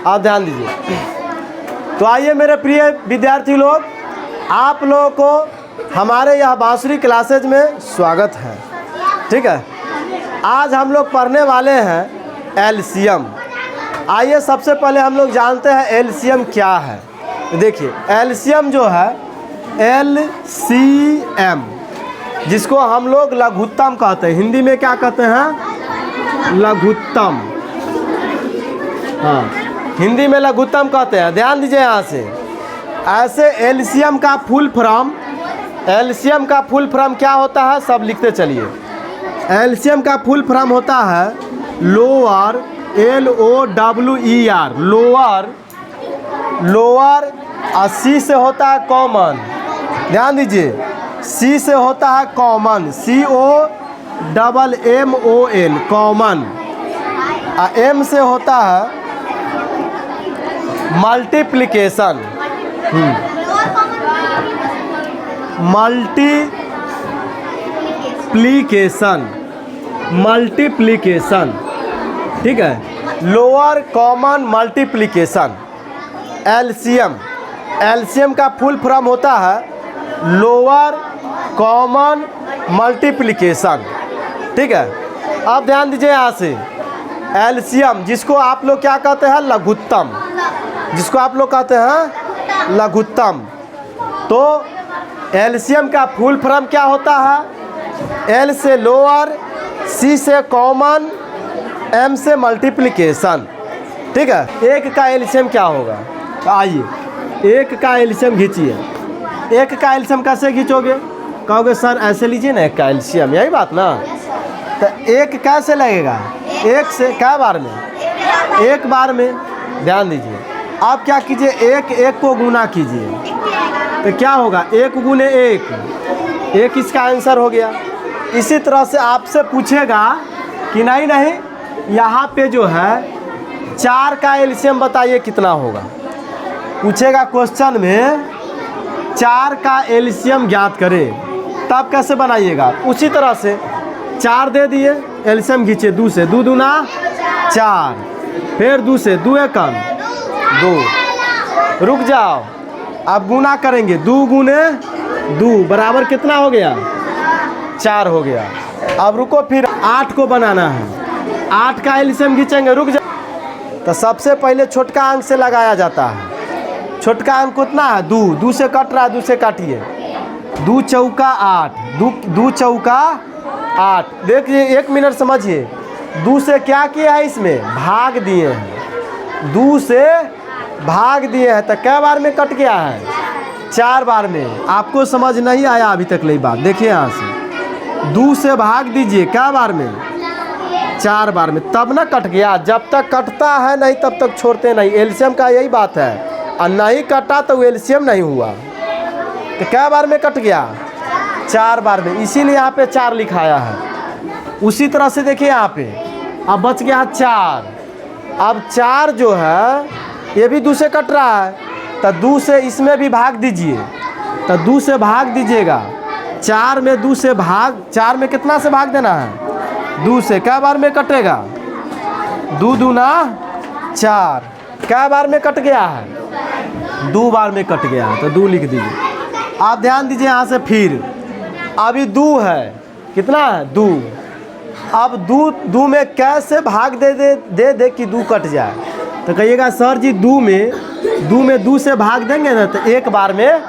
आप ध्यान दीजिए। तो आइए मेरे प्रिय विद्यार्थी लोग, आप लोगों को हमारे यह बांसुरी क्लासेज में स्वागत है। ठीक है, आज हम लोग पढ़ने वाले हैं एलसीएम। आइए सबसे पहले हम लोग जानते हैं एलसीएम क्या है। देखिए एलसीएम जो है एलसीएम, जिसको हम लोग लघुत्तम कहते हैं, हिंदी में क्या कहते हैं? लघुत्तम। हाँ, हिंदी में लघुत्तम कहते हैं। ध्यान दीजिए यहाँ से। ऐसे एलसीएम का फुल फॉर्म क्या होता है, सब लिखते चलिए। एलसीएम का फुल फॉर्म होता है लोअर, LOWER, लोअर। और सी से होता है कॉमन। ध्यान दीजिए, सी से होता है कॉमन, COMMON, कॉमन। और एम से होता है मल्टीप्लिकेशन, मल्टीप्लिकेशन। ठीक है, लोअर कॉमन मल्टीप्लिकेशन। एलसीएम का फुल फॉर्म होता है लोअर कॉमन मल्टीप्लिकेशन। ठीक है, अब ध्यान दीजिए यहाँ से। एलसीएम जिसको आप लोग क्या कहते हैं? लघुत्तम। जिसको आप लोग कहते हैं लघुत्तम। तो एलसीएम का फुल फॉर्म क्या होता है? एल से लोअर, सी से कॉमन, एम से मल्टीप्लिकेशन। ठीक है, एक का एलसीएम क्या होगा? आइए एक का एलसीएम खींचिए। एक का एलसीएम कैसे खींचोगे? कहोगे सर ऐसे लीजिए ना, एक का एलसीएम, यही बात ना। तो एक कैसे लगेगा? एक से क्या बार में? एक बार में। ध्यान दीजिए, आप क्या कीजिए, एक को गुना कीजिए तो क्या होगा? एक गुने एक इसका आंसर हो गया। इसी तरह से आपसे पूछेगा कि नहीं यहाँ पे जो है 4 का एलसीएम बताइए कितना होगा। पूछेगा क्वेश्चन में 4 का एलसीएम ज्ञात करें, तब कैसे बनाइएगा? उसी तरह से 4 दे दिए, एलसीएम खींचे 2 से, 2 दूना 4, फिर 2 से, 2 एकम 2। रुक जाओ, अब गुना करेंगे, 2 गुने 2 बराबर कितना हो गया? 4 हो गया। अब रुको, फिर 8 को बनाना है। 8 का एलसीएम खींचेंगे। रुक जाओ, तो सबसे पहले छोटका अंक से लगाया जाता है। छोटका अंक कितना है? 2 से कट रहा है, 2 से काटिए। 2 चौका 8, 2 चौका 8। देखिए 1 मिनट समझिए, 2 से क्या किया है? इसमें भाग दिए हैं। 2 से भाग दिए हैं तो क्या बार में कट गया है? 4 बार में। आपको समझ नहीं आया अभी तक यही बात? देखिए यहाँ से 2 से भाग दीजिए, क्या बार में? 4 बार में, तब ना कट गया। जब तक कटता है नहीं तब तक छोड़ते नहीं। एलसीएम का यही बात है, और नहीं कटा तो एलसीएम नहीं हुआ। तो क्या बार में कट गया? 4 बार में, इसीलिए यहाँ पे 4 लिखाया है। उसी तरह से देखिए यहाँ पे अब बच गया 4। अब 4 जो है ये भी 2 से कट रहा है, तो 2 से इसमें भी भाग दीजिए। तो 2 से भाग दीजिएगा, 4 में 2 से भाग, 4 में कितना से भाग देना है? 2 से। क्या बार में कटेगा? 2 दूना 4। क्या बार में कट गया है? 2 बार में कट गया है, तो 2 लिख दीजिए। आप ध्यान दीजिए यहाँ से। फिर अभी 2 है, कितना है? 2। अब 2 में कैसे भाग दे कि 2 कट जाए? तो कहिएगा सर जी 2 में 2 से भाग देंगे ना तो 1 बार में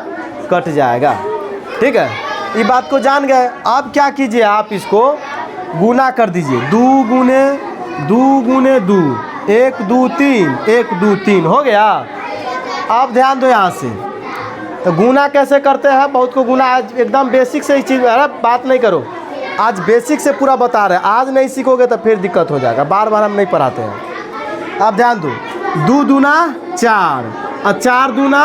कट जाएगा। ठीक है, ये बात को जान गए। अब क्या कीजिए, आप इसको गुना कर दीजिए। 2 गुने 2, 1 2 3, 1 2 3 हो गया। अब ध्यान दो यहाँ से, तो गुना कैसे करते हैं? बहुत को गुना आज एकदम बेसिक से ही चीज़, अरे बात नहीं करो, आज बेसिक से पूरा बता रहे हैं। आज नहीं सीखोगे तो फिर दिक्कत हो जाएगा, बार बार हम नहीं पढ़ाते हैं। अब ध्यान दो, 2 दूना 4 और 4 दूना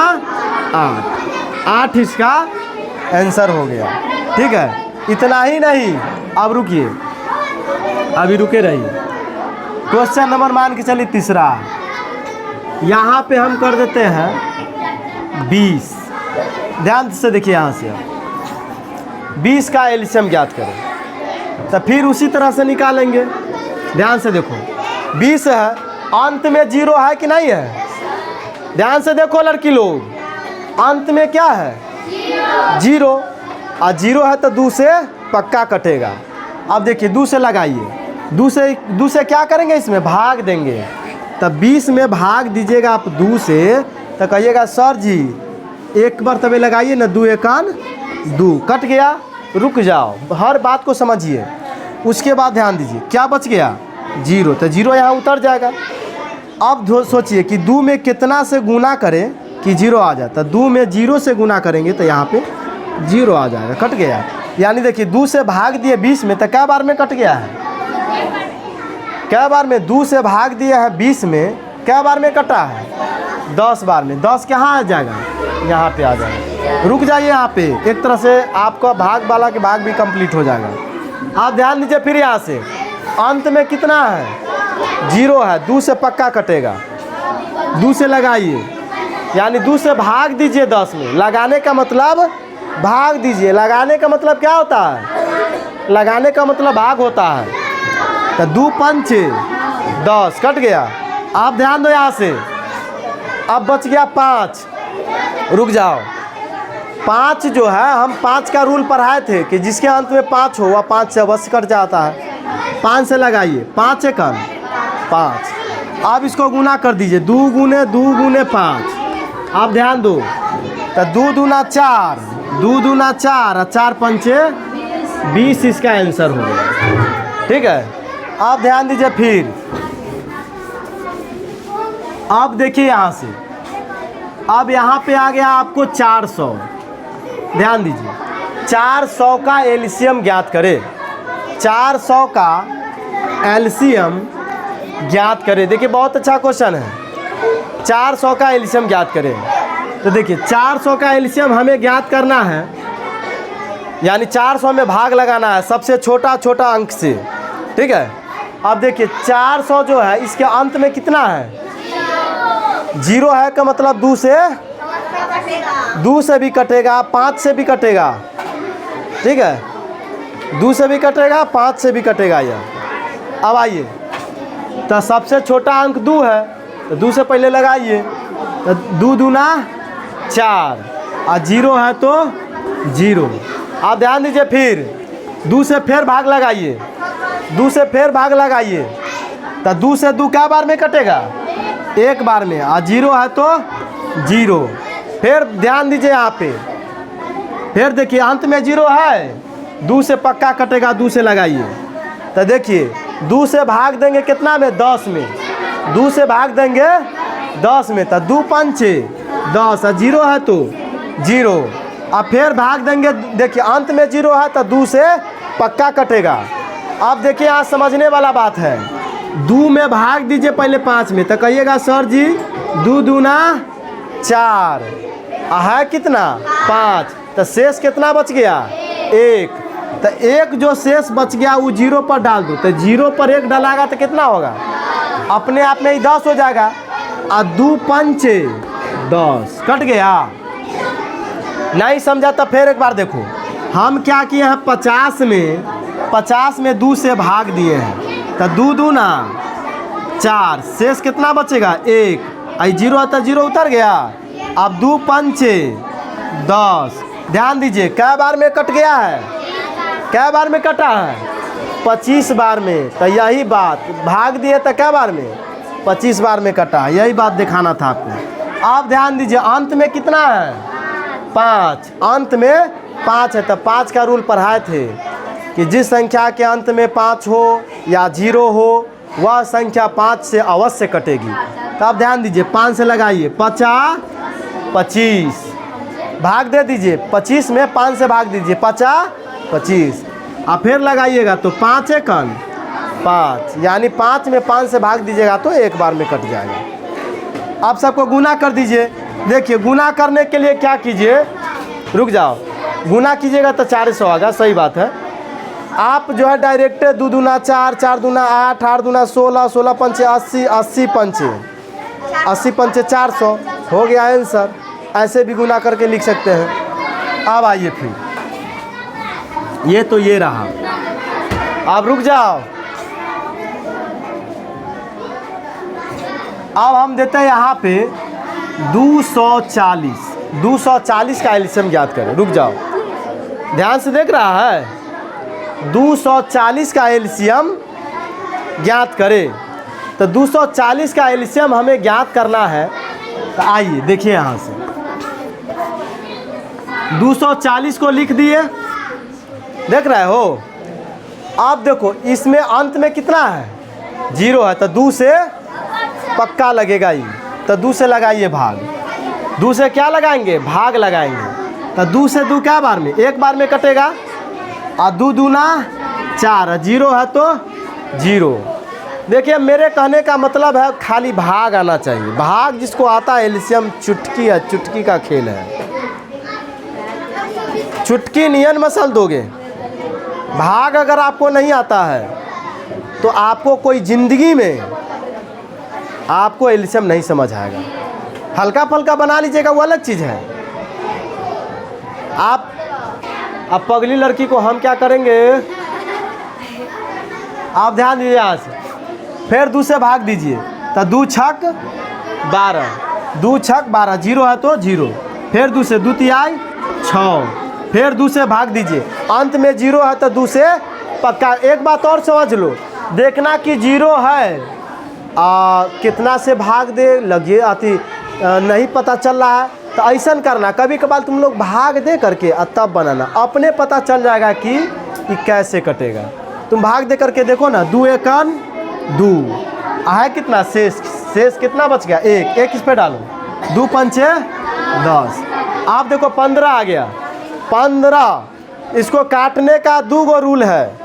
8 इसका आंसर हो गया। ठीक है, इतना ही नहीं, अब रुकिए, अभी रुके रहिए। क्वेश्चन नंबर मान के चलिए तीसरा, यहाँ पे हम कर देते हैं 20। ध्यान से देखिए, यहाँ से 20 का एलसीएम ज्ञात करें, तो फिर उसी तरह से निकालेंगे। ध्यान से देखो, 20 है अंत में जीरो है कि नहीं है? ध्यान से देखो लड़की लोग, अंत में क्या है? जीरो। और जीरो है तो 2 से पक्का कटेगा। अब देखिए 2 से लगाइए, 2 से क्या करेंगे? इसमें भाग देंगे। तब 20 में भाग दीजिएगा आप 2 से, तो कहिएगा सर जी एक बार तभी लगाइए ना, 2 एकान 2, कट गया। रुक जाओ, हर बात को समझिए। उसके बाद ध्यान दीजिए क्या बच गया? जीरो। तो जीरो यहाँ उतर जाएगा। अब सोचिए कि 2 में कितना से गुना करें कि जीरो आ जाए। तो 2 में 0 से गुना करेंगे तो यहाँ पे जीरो आ जाएगा, कट गया। यानी देखिए 2 से भाग दिए 20 में, तो क्या बार में कट गया है? क्या बार में? 2 से भाग दिया है 20 में, क्या बार में कटा है? 10 बार में। 10 कहाँ आ जाएगा? यहाँ पे आ जाएगा। रुक जाइए यहाँ पे, एक तरह से आपका भाग वाला के भाग भी कंप्लीट हो जाएगा। आप ध्यान दीजिए फिर यहाँ से अंत में कितना है? जीरो है। 2 से पक्का कटेगा। 2 से लगाइए, यानी 2 से भाग दीजिए 10 में। लगाने का मतलब भाग दीजिए। लगाने का मतलब क्या होता है? लगाने का मतलब भाग होता है। तो 2 पंच 10, कट गया। आप ध्यान दो यहाँ से, अब बच गया 5। रुक जाओ, 5 जो है, हम 5 का रूल पढ़ाए थे कि जिसके अंत में 5 हो वह 5 से अवश्य कट जाता है। 5 से लगाइए, 5 एकम 5। अब इसको गुना कर दीजिए, 2 गुने 2 गुने 5। आप ध्यान दो, तो 2 दूना 4, 2 दूना 4 और 4 पंचे 20 इसका आंसर हो गया। ठीक है, आप ध्यान दीजिए फिर। अब देखिए यहाँ से, अब यहाँ पे आ गया आपको 400। ध्यान दीजिए, 400 का एलसीएम ज्ञात करें। 400 का एलसीएम ज्ञात करें। देखिए बहुत अच्छा क्वेश्चन है। 400 का एलसीएम ज्ञात करें। तो देखिए 400 का एलसीएम हमें ज्ञात करना है, यानी 400 में भाग लगाना है सबसे छोटा छोटा अंक से। ठीक है, अब देखिए 400 जो है इसके अंत में कितना है? जीरो है का मतलब 2 से भी कटेगा, 5 से भी कटेगा। ठीक है, 2 से भी कटेगा, 5 से भी कटेगा यह। अब आइए, तो सबसे छोटा अंक 2 है, तो 2 से पहले लगाइए। तो 2 दूना 4 और 0 है तो 0। आप ध्यान दीजिए फिर 2 से फिर भाग लगाइए, 2 से फिर भाग लगाइए। तो 2 से 2 क्या बार में कटेगा? एक बार में। और 0 है तो 0। फिर ध्यान दीजिए यहाँ पे, फिर देखिए अंत में 0 है, 2 से पक्का कटेगा। 2 से लगाइए, तो देखिए 2 से भाग देंगे कितना में? 10 में। 2 से भाग देंगे 10 में, तो 2 पंचे 10 और 0 है तो 0। अब फिर भाग देंगे, देखिए अंत में 0 है तो 2 से पक्का कटेगा। अब देखिए यहाँ समझने वाला बात है, 2 में भाग दीजिए पहले 5 में, तो कहिएगा सर जी 2 दूना 4 है कितना? 5। तो शेष कितना बच गया? 1। तो 1 जो शेष बच गया वो 0 पर डाल दो। तो 0 पर 1 डालागा तो कितना होगा? अपने आप में ही 10 हो जाएगा। और 2 पंचे 10, कट गया। नहीं समझा तो फिर एक बार देखो, हम क्या किए हैं? 50 में 2 से भाग दिए हैं, तो 2 दूना 4, शेष कितना बचेगा? 1। आई 0 है तो 0 उतर गया। अब 2 पंचे 10। ध्यान दीजिए क्या बार में कट गया है? क्या बार में कटा है? 25 बार में। तो यही बात, भाग दिए तो क्या बार में? 25 बार में कटा। यही बात दिखाना था आपको। आप ध्यान दीजिए, अंत में कितना है? 5। अंत में 5 है, तो 5 का रूल पढ़ाए थे कि जिस संख्या के अंत में 5 हो या 0 हो वह संख्या 5 से अवश्य कटेगी। तो आप ध्यान दीजिए, 5 से लगाइए, 50 25, भाग दे दीजिए 25 में 5 से भाग दीजिए, 50 25। आप फिर लगाइएगा तो 5 एकम 5, यानी 5 में 5 से भाग दीजिएगा तो एक बार में कट जाएगा। आप सबको गुना कर दीजिए। देखिए गुना करने के लिए क्या कीजिए, रुक जाओ, गुना कीजिएगा तो 400 आएगा, सही बात है। आप जो है डायरेक्ट 2 दूना 4, 4 दूना 8, 8 दूना 16, 16 पंचे 80, 80 पंचे 400 हो गया आंसर। ऐसे भी गुना करके लिख सकते हैं। अब आइए फिर, ये तो ये रहा। अब रुक जाओ, अब हम देते हैं यहाँ पे 240। 240 का एलसीएम ज्ञात करें। रुक जाओ, ध्यान से देख रहा है। 240 का एलसीएम ज्ञात करें। तो 240 का एलसीएम हमें ज्ञात करना है। तो आइए देखिए, यहाँ से 240 को लिख दिए, देख रहे हो। अब देखो इसमें अंत में कितना है, 0 है, तो 2 से पक्का लगेगा ये। तो 2 से लगाइए भाग। 2 से क्या लगाएंगे, भाग लगाएंगे। तो 2 से 2 क्या बार में, एक बार में कटेगा। और 2 दूना 4, 0 है तो 0। देखिए मेरे कहने का मतलब है खाली भाग आना चाहिए। भाग जिसको आता है एलसीएम चुटकी है, चुटकी का खेल है। चुटकी नियन मसल दोगे। भाग अगर आपको नहीं आता है तो आपको कोई ज़िंदगी में आपको एलसीएम नहीं समझ आएगा। हल्का फल्का बना लीजिएगा, वो अलग चीज़ है। अब पगली लड़की को हम क्या करेंगे, आप ध्यान दीजिए। यहाँ से फिर 2 से भाग दीजिए। तो 2 छक 12, 2 छक 12, 0 है तो 0। फिर 2 से 2 तिहाई 6, फिर 2 से भाग दीजिए। अंत में 0 है तो 2 से पक्का। एक बात और समझ लो, देखना कि 0 है, कितना से भाग दे लगे आती नहीं पता चल रहा है। तो ऐसा करना, कभी कभार तुम लोग भाग दे करके तब बनाना, अपने पता चल जाएगा कि कैसे कटेगा। तुम भाग दे करके देखो ना। 2 एकन 2 है कितना, शेष कितना बच गया, 1। एक इस पे डालो, 2 पंचे 10। आप देखो 15 आ गया। 15 इसको काटने का 2 गो रूल है।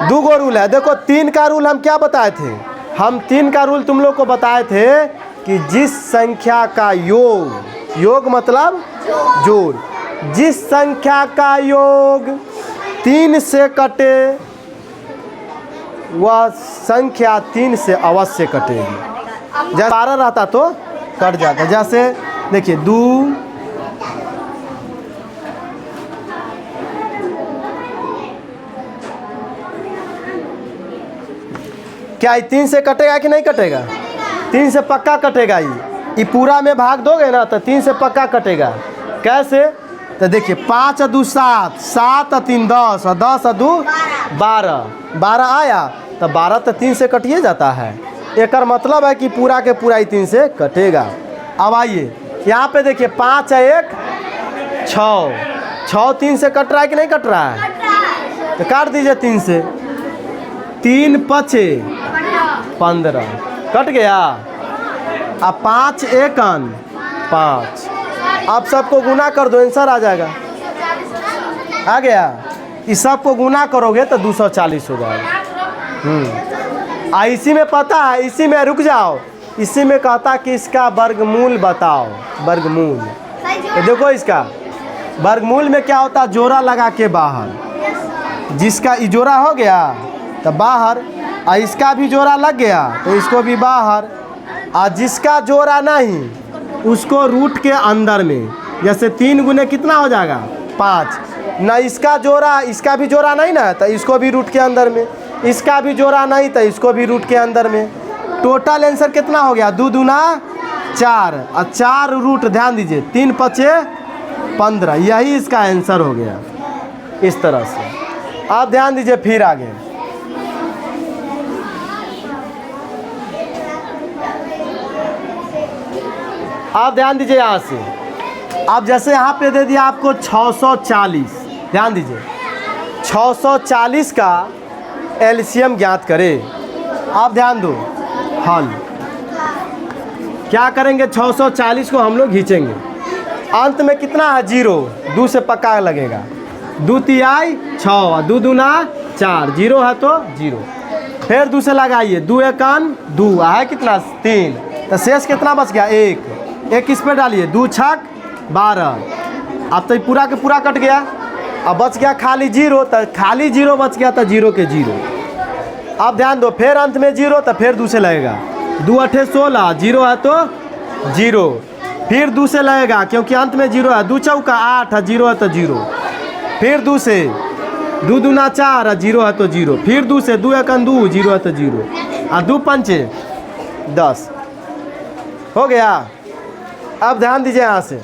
2 गो रूल है। देखो 3 का रूल हम क्या बताए थे, हम 3 का रूल तुम लोग को बताए थे कि जिस संख्या का योग मतलब जोड़, जिस संख्या का योग 3 से कटे वह संख्या 3 से अवश्य कटेगी। जब 12 रहता तो कट जाता। जैसे देखिए 2 क्या ये 3 से कटेगा कि नहीं कटेगा, 3 से पक्का कटेगा। ये पूरा में भाग दोगे ना तो 3 से पक्का कटेगा। कैसे, तो देखिए 5 और 2 7, 7 और 3 10, और 10 और 2 12, 12 आया तो 12 तो 3 से कटिए जाता है। एक मतलब है कि पूरा के पूरा ही 3 से कटेगा। अब आइए यहाँ पे देखिए 5 और 1 6, 6 3 से कट रहा है कि नहीं कट रहा है, तो काट दीजिए 3 से। 3 5 15 कट गया। अब 5 एकन 5। अब सबको गुना कर दो, आंसर आ जाएगा। आ गया। इस सब को गुना करोगे तो 240 हो जाएगा। इसी में पता है, इसी में रुक जाओ, इसी में कहता कि इसका वर्गमूल बताओ। वर्गमूल तो देखो इसका वर्गमूल में क्या होता है, जोड़ा लगा के बाहर। जिसका जोड़ा हो गया तो बाहर, और इसका भी जोड़ा लग गया तो इसको भी बाहर, और जिसका जोड़ा नहीं उसको रूट के अंदर में। जैसे 3 गुने कितना हो जाएगा 5, ना इसका जोड़ा, इसका भी जोड़ा नहीं ना तो इसको भी रूट के अंदर में, इसका भी जोड़ा नहीं तो इसको भी रूट के अंदर में। टोटल आंसर कितना हो गया, 2 दूना 4, और 4 रूट ध्यान दीजिए 3 5 15, यही इसका आंसर हो गया। इस तरह से आप ध्यान दीजिए। फिर आगे आप ध्यान दीजिए। यहाँ से आप जैसे यहाँ पे दे दिया आपको 640, ध्यान दीजिए 640 का एलसीएम ज्ञात करें। आप ध्यान दो, हल क्या करेंगे, 640 को हम लोग खींचेंगे। अंत में कितना है 0, 2 से पक्का लगेगा। 2 तिहाई 6, 2 दूना 4, 0 है तो 0। फिर 2 से लगाइए, 2 एकन 2 है कितना 3, तो शेष कितना बच गया 1 इस पे डालिए। 2 छक 12, अब तो पूरा के पूरा कट गया। अब बच गया खाली 0, तो खाली 0 बच गया तो 0 के 0। अब ध्यान दो, फिर अंत में 0 तो फिर 2 से लगेगा। 2 8 16, 0 है तो 0। फिर 2 से लगेगा क्योंकि अंत में 0 है। 2 चौका 8 है, 0 है तो 0। फिर 2 से 2 दूना 4 है, 0 है तो 0। फिर 2 से 2 एकन 2, 0 है तो 0। और 2 पंचे 10 हो गया। अब ध्यान दीजिए यहाँ से,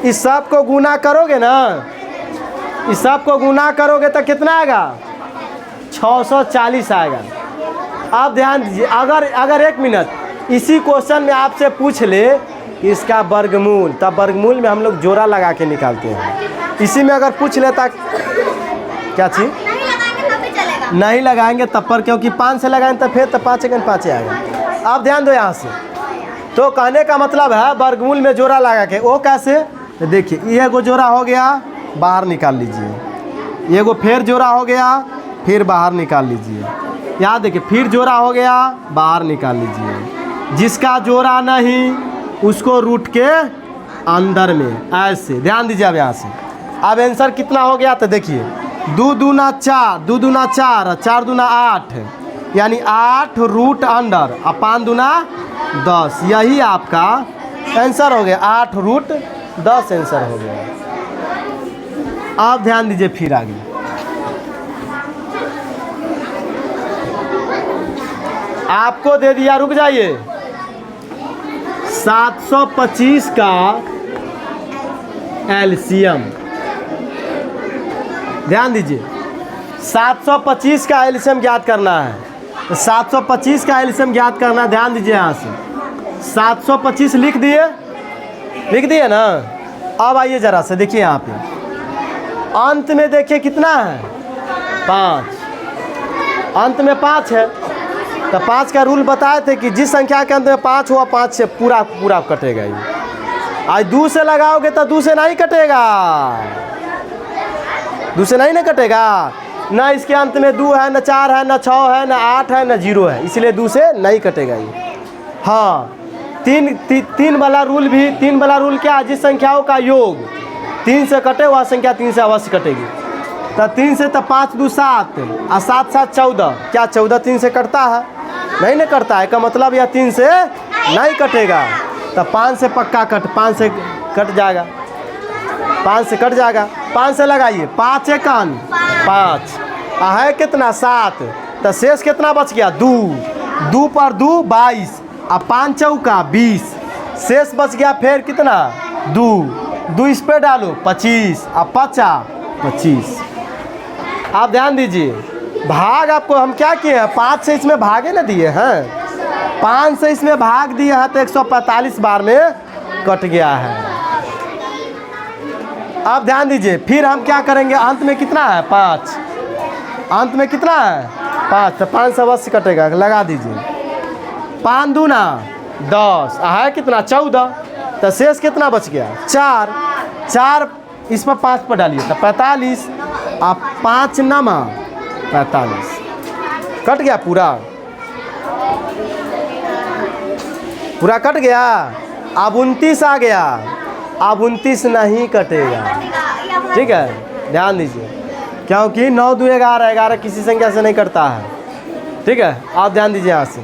इस सब को गुना करोगे ना, इस सब को गुना करोगे तो कितना आएगा? 640 आएगा। अब ध्यान दीजिए, अगर 1 मिनट इसी क्वेश्चन में आपसे पूछ ले कि इसका वर्गमूल, तब वर्गमूल में हम लोग जोड़ा लगा के निकालते हैं। इसी में अगर पूछ लेता क्या चीज़ नहीं लगाएंगे तब पर, क्योंकि 5 से लगाएंगे तो फिर तो 5 सेकंड 5 आएगा। अब ध्यान दो यहाँ से, तो कहने का मतलब है वर्गमूल में जोड़ा लगा के। वो कैसे? तो देखिए, ये को जोड़ा हो गया, बाहर निकाल लीजिए। ये को फिर जोड़ा हो गया, फिर बाहर निकाल लीजिए। यहाँ देखिए, फिर जोड़ा हो गया, बाहर निकाल लीजिए। जिसका जोड़ा नहीं उसको रूट के अंदर में, ऐसे ध्यान दीजिए। अब यहाँ से अब आंसर कितना हो गया? तो देखिए, 2 दूना 4, 2 दूना 4, 4 दूना 8, यानी 8 रूट अंडर, और 5 दूना 10। यही आपका आंसर हो गया, 8 रूट 10 आंसर हो गया। आप ध्यान दीजिए, फिर आगे आपको दे दिया, रुक जाइए, 725 का एलसीएम। ध्यान दीजिए, 725 का एलसीएम ज्ञात करना है। तो 725 का एलसीएम ज्ञात करना है। ध्यान दीजिए, यहाँ से 725 लिख दिए ना। अब आइए जरा से देखिए, यहाँ पे अंत में देखिए कितना है? 5। अंत में 5 है, तो 5 का रूल बताए थे कि जिस संख्या के अंत में 5 हुआ, 5 से पूरा पूरा कटेगा। ये आज 2 से लगाओगे तो 2 से नहीं कटेगा, 2 से नहीं ना कटेगा ना। इसके अंत में 2 है, न 4 है, न 6 है, न 8 है, न 0 है, इसलिए 2 से नहीं कटेगा ये। हाँ, 3 वाला रूल भी, 3 वाला रूल क्या है? जिस संख्याओं का योग 3 से कटे, वह संख्या 3 से अवश्य कटेगी। तो 3 से तो 5 2 7, और 7 7 14। क्या 14 3 से कटता है? नहीं ना करता है, का मतलब यह 3 से नहीं कटेगा। तो 5 से पक्का 5 से कट जाएगा, 5 से कट जाएगा। 5 से लगाइए, 5 1 5, है कितना? 7। तो शेष कितना बच गया? 2। 2 पर 2 22, और 5 चौका 20, शेष बच गया फिर कितना? 2 इस पे डालो 25, और 25। आप ध्यान दीजिए, भाग आपको हम क्या किए हैं? 5 से इसमें भागे ना दिए हैं, 5 से इसमें भाग दिए हैं, तो 145 बार में कट गया है। अब ध्यान दीजिए, फिर हम क्या करेंगे? अंत में कितना है? 5। अंत में कितना है? 5। तो 5 से अवश्य कटेगा, लगा दीजिए। 5 दूना 10, है कितना? 14। तो शेष कितना बच गया? 4 इस पर 5 पर डालिए तो 45, आप 5 नमा 45, कट गया पूरा कट गया। अब 29 आ गया, अब 29 नहीं कटेगा, ठीक है। ध्यान दीजिए, क्योंकि 9 2 11, 11 किसी संख्या से नहीं कटता है, ठीक है। आप ध्यान दीजिए यहाँ से,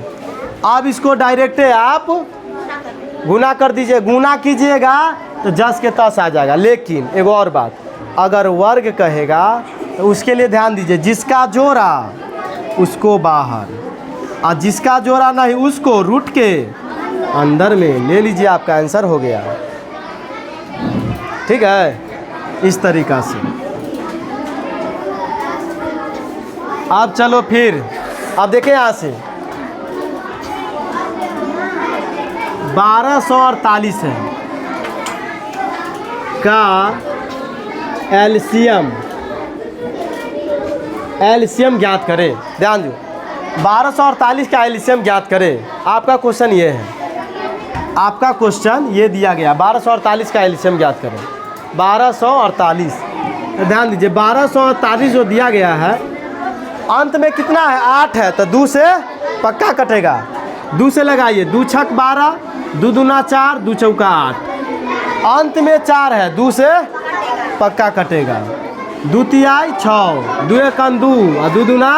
अब इसको डायरेक्ट आप गुना कर दीजिए। गुना कीजिएगा तो 10 के 10 आ जाएगा। लेकिन एक और बात, अगर वर्ग कहेगा तो उसके लिए ध्यान दीजिए, जिसका जोड़ा उसको बाहर, और जिसका जोड़ा नहीं उसको रूट के अंदर में ले लीजिए। आपका आंसर हो गया, ठीक है। इस तरीक़ा से अब चलो फिर, अब देखें यहाँ से 1248 है का एलसीएम ज्ञात करें। ध्यान दो, 1248 का एलसीएम ज्ञात करें। आपका क्वेश्चन ये है, आपका क्वेश्चन ये दिया गया, 1248 का एलसीएम ज्ञात करें। 1248, ध्यान दीजिए, 1248 जो दिया गया है, अंत में कितना है? 8 है, तो 2 से पक्का कटेगा। 2 से लगाइए, 2 छक 12, 2 दूना 4, 2 चौका 8। अंत में 4 है, 2 से पक्का कटेगा। 2 तिहाई 6, 2 एकम 2, और 2 दूना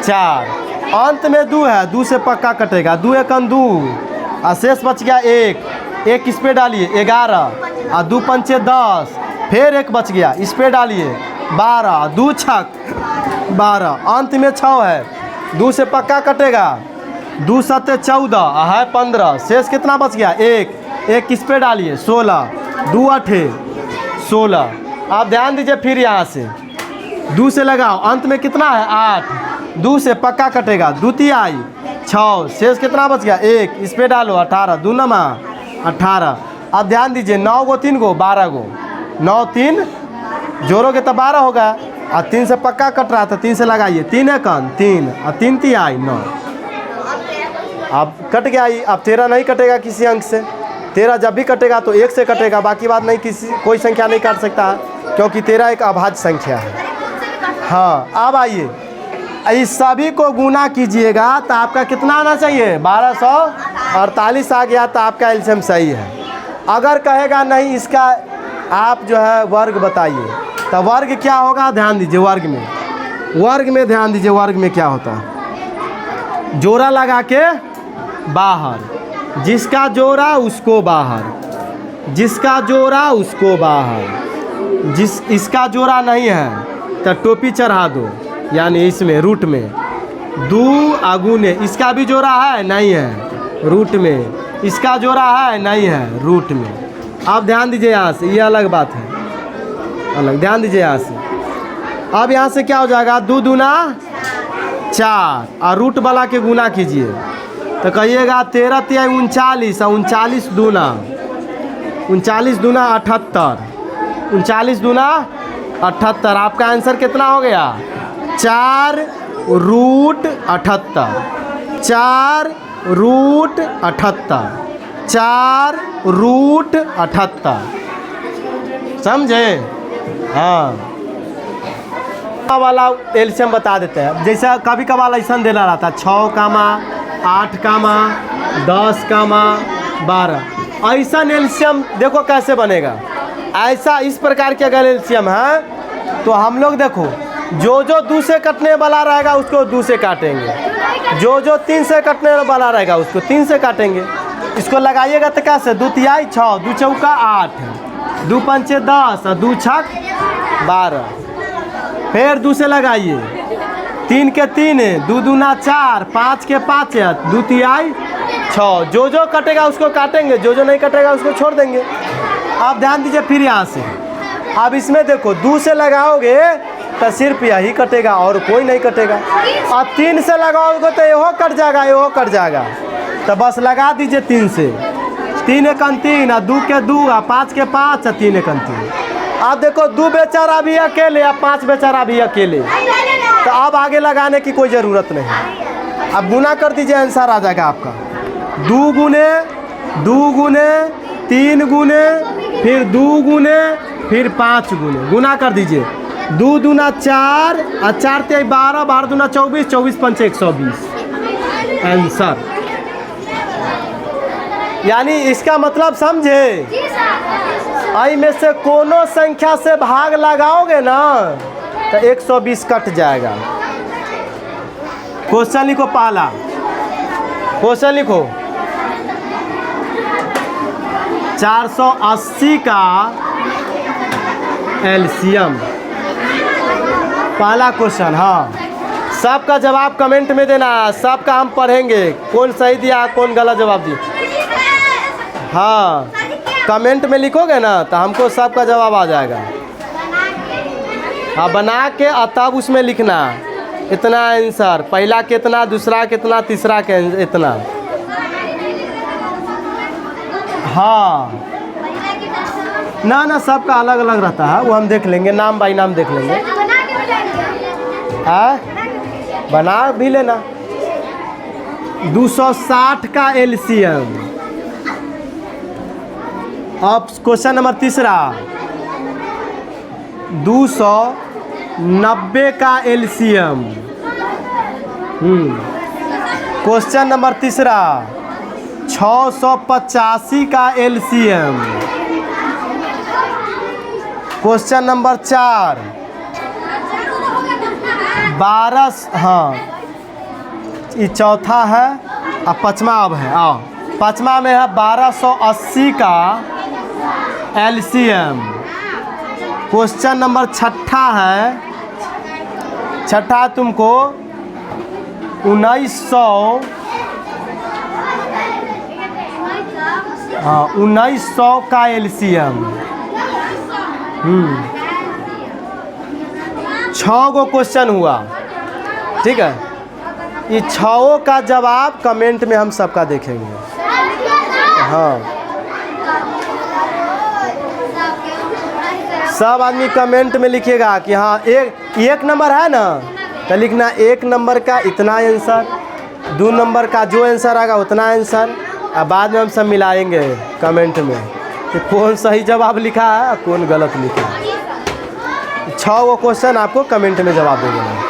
4। अंत में 2 है, 2 से पक्का कटेगा। 2 एकम 2, और शेष बच गया 1 इस पे डालिए 11, और 2 पंचे 10, फिर 1 बच गया, इस पे डालिए 12, 2 छक 12। अंत में 6 है, 2 से पक्का कटेगा, 2 सत्ते 14 है 15, शेष कितना बच गया? एक किस पे डालिए? 16, 2 अठे 16। आप ध्यान दीजिए, फिर यहाँ से 2 से लगाओ, अंत में कितना है? 8, 2 से पक्का कटेगा, द्वितीय 6, शेष कितना बच गया? 1, इस पे डालो 18, 2 नमा 18। अब ध्यान दीजिए, 9 गो 3 गो 12 गो, 9 3 जोड़ोगे तो 12 होगा, और 3 से पक्का कट रहा था, 3 से लगाइए, 3 1 3 और 3 3 आई 9। अब कट गया, अब 13 नहीं कटेगा किसी अंक से। 13 जब भी कटेगा तो 1 से कटेगा, बाकी बात नहीं, कोई संख्या नहीं काट सकता है, क्योंकि 13 एक अभाज्य संख्या है। हाँ, अब आइए, इस सभी को गुना कीजिएगा तो आपका कितना आना चाहिए? 1248 आ गया, तो आपका एलसीएम सही है। अगर कहेगा नहीं इसका आप जो है वर्ग बताइए, तो वर्ग क्या होगा? ध्यान दीजिए, वर्ग में ध्यान दीजिए, वर्ग में क्या होता है? जोड़ा लगा के बाहर, जिसका जोड़ा उसको बाहर, जिसका जोड़ा उसको बाहर, इसका जोड़ा नहीं है तो टोपी चढ़ा दो, यानी इसमें रूट में 2 अगुने, इसका भी जोड़ा है? नहीं है, रूट में। इसका जोड़ा है? नहीं है, रूट में। अब ध्यान दीजिए यहाँ से, ये अलग बात है, अलग, ध्यान दीजिए यहाँ से। अब यहाँ से क्या हो जाएगा? 2 दूना 4, और रूट वाला के गुना कीजिए तो कहिएगा 13 तिया 39, और 39 दूना 78, 39 दूना 78। आपका आंसर कितना हो गया? 4 रूट 78, 4 रूट 78, 4 रूट 78। समझे? हाँ, वाला एलसीएम बता देते हैं। जैसा कभी कभार ऐसा देना रहता है 6, 8, 10, 12। ऐसा एलसीएम देखो कैसे बनेगा। ऐसा इस प्रकार के अगर एलसीएम है तो हम लोग देखो, जो 2 से कटने वाला रहेगा उसको 2 से काटेंगे, जो 3 से कटने वाला रहेगा उसको 3 से काटेंगे। इसको लगाइएगा तो कैसे? 2 तिहाई 6, 2 चौका 8, 2 पंचे 10 और 2 छक 12। फिर 2 से लगाइए, 3 के 3, 2 दूना 4, 5 के 5, 2 तिहाई 6। जो कटेगा उसको काटेंगे, जो नहीं कटेगा उसको छोड़ देंगे। आप ध्यान दीजिए, फिर यहाँ से अब इसमें देखो 2 से लगाओगे तो सिर्फ यही कटेगा और कोई नहीं कटेगा, और 3 से लगाओगे तो यो कट जाएगा, यो कट जाएगा। तो बस लगा दीजिए 3 से, 3 1 3, 2 के 2, 5 के 5, 3 1 3। अब देखो 2 बेचारा भी अकेले, अब 5 बेचारा भी अकेले, तो अब आगे लगाने की कोई ज़रूरत नहीं। अब गुना कर दीजिए, आंसर आ जाएगा आपका 2 गुने 3 गुने, फिर 2 गुने, फिर 5 गुने। गुना कर दीजिए, 2 दूना 4 और 4 ते 12, 12 दूना 24, 24 पंचे 120 आंसर। यानी इसका मतलब समझे, आई में से कोनो संख्या से भाग लगाओगे ना तो 120 कट जाएगा। क्वेश्चन लिखो, पहला क्वेश्चन लिखो, 480 का एलसीएम। पहला क्वेश्चन, हाँ, सबका जवाब कमेंट में देना, सबका हम पढ़ेंगे, कौन सही दिया कौन गलत जवाब दिया। हाँ, कमेंट में लिखोगे ना तो हमको सबका जवाब आ जाएगा। हाँ, बना के और तब उसमें लिखना इतना आंसर, पहला कितना, दूसरा कितना, तीसरा के इतना। हाँ, ना सबका अलग अलग रहता है, वो हम देख लेंगे, नाम बाई नाम देख लेंगे। बना भी लेना। 260 का एलसीएम। अब क्वेश्चन नंबर तीसरा, 290 का एलसीएम। क्वेश्चन नंबर तीसरा, 685 का एलसीएम। क्वेश्चन नंबर 4, 12, हाँ ये चौथा है, अब पाँचवा अब है। आओ, पाँचवा में है 1280 का एलसीएम। क्वेश्चन नंबर छठा है, छठा तुमको 1900 हाँ 1900 का एलसीएम। 6 गो क्वेश्चन हुआ, ठीक है। ये 6 का जवाब कमेंट में हम सबका देखेंगे। हाँ सब आदमी कमेंट में लिखिएगा कि हाँ एक नंबर है ना, तो लिखना 1 नंबर का इतना आंसर, 2 नंबर का जो आंसर आएगा उतना आंसर, और बाद में हम सब मिलाएंगे कमेंट में कि कौन सही जवाब लिखा है और कौन गलत लिखा है। 6 गो क्वेश्चन आपको कमेंट में जवाब दे देना।